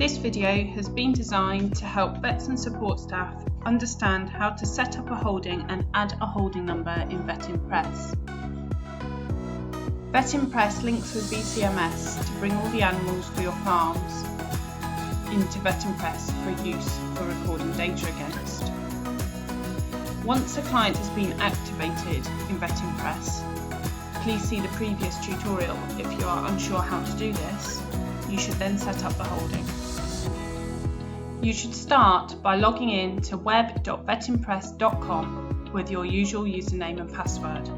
This video has been designed to help vets and support staff understand how to set up a holding and add a holding number in VetIMPRESS. VetIMPRESS links with VCMS to bring all the animals for your farms into VetIMPRESS for use for recording data against. Once a client has been activated in VetIMPRESS, please see the previous tutorial if you are unsure how to do this. You should then set up the holding. You should start by logging in to web.vetimpress.com with your usual username and password.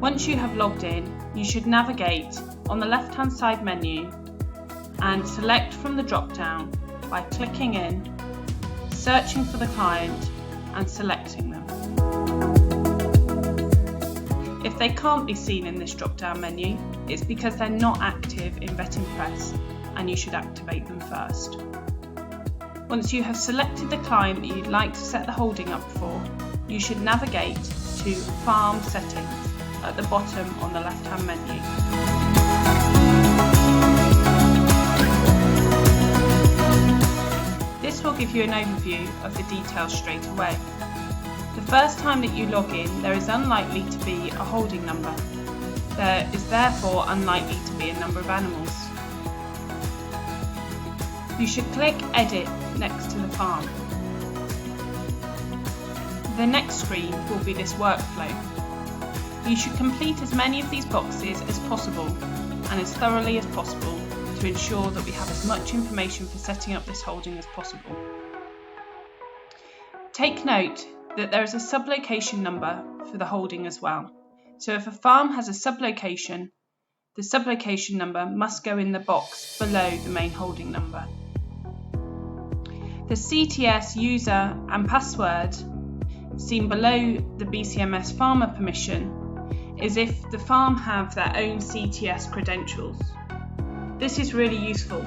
Once you have logged in, you should navigate on the left-hand side menu and select from the drop-down by clicking in, searching for the client and selecting them. If they can't be seen in this drop-down menu, it's because they're not active in VetIMPRESS and you should activate them first. Once you have selected the client that you'd like to set the holding up for, you should navigate to Farm Settings at the bottom on the left-hand menu. This will give you an overview of the details straight away. The first time that you log in, there is unlikely to be a holding number. There is therefore unlikely to be a number of animals. You should click Edit next to the farm. The next screen will be this workflow. You should complete as many of these boxes as possible and as thoroughly as possible to ensure that we have as much information for setting up this holding as possible. Take note that there is a sublocation number for the holding as well. So if a farm has a sublocation, the sublocation number must go in the box below the main holding number. The CTS user and password seen below the BCMS farmer permission is if the farm have their own CTS credentials. This is really useful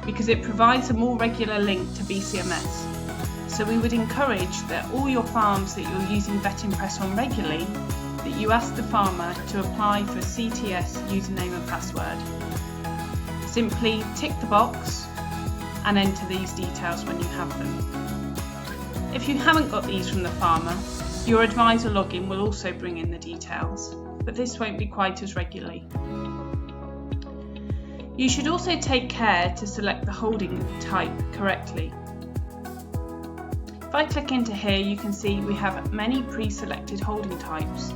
because it provides a more regular link to BCMS. So we would encourage that all your farms that you're using VetIMPRESS on regularly, that you ask the farmer to apply for CTS username and password. Simply tick the box and enter these details when you have them. If you haven't got these from the farmer, your advisor login will also bring in the details, but this won't be quite as regularly. You should also take care to select the holding type correctly. If I click into here, you can see we have many pre-selected holding types.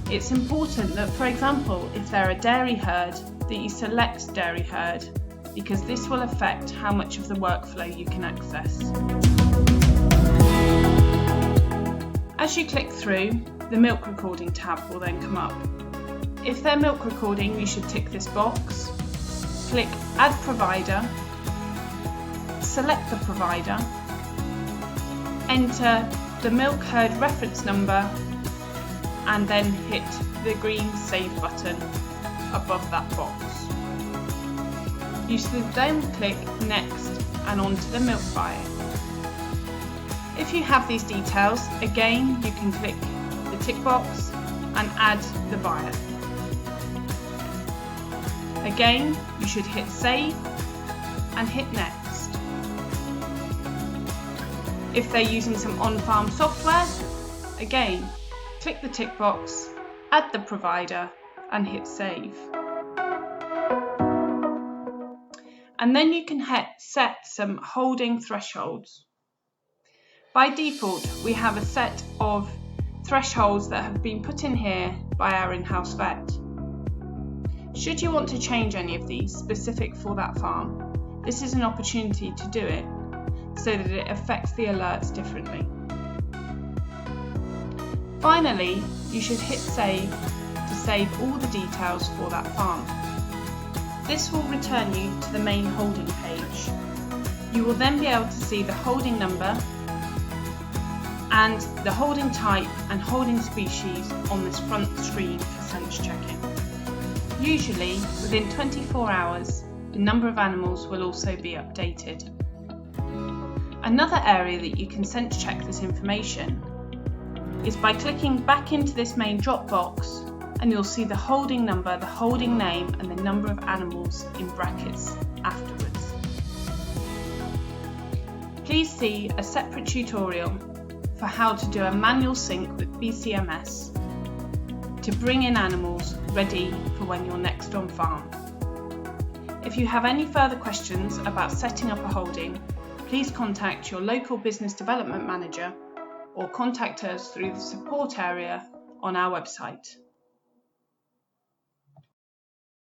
It's important that, for example, if they're a dairy herd, that you select dairy herd, because this will affect how much of the workflow you can access. As you click through, the milk recording tab will then come up. If they're milk recording, you should tick this box, click Add Provider, select the provider, enter the milk herd reference number and then hit the green Save button above that box. You should then click Next and onto the milk buyer. If you have these details, again you can click the tick box and add the buyer. Again, you should hit Save and hit Next. If they're using some on-farm software, again, click the tick box, add the provider and hit Save. And then you can set some holding thresholds. By default, we have a set of thresholds that have been put in here by our in-house vet. Should you want to change any of these specific for that farm, this is an opportunity to do it so that it affects the alerts differently. Finally, you should hit Save to save all the details for that farm. This will return you to the main holding page. You will then be able to see the holding number and the holding type and holding species on this front screen for sense checking. Usually, within 24 hours, the number of animals will also be updated. Another area that you can sense check this information is by clicking back into this main drop box, and you'll see the holding number, the holding name and the number of animals in brackets afterwards. Please see a separate tutorial for how to do a manual sync with VetIMPRESS to bring in animals ready for when you're next on farm. If you have any further questions about setting up a holding, please contact your local business development manager or contact us through the support area on our website.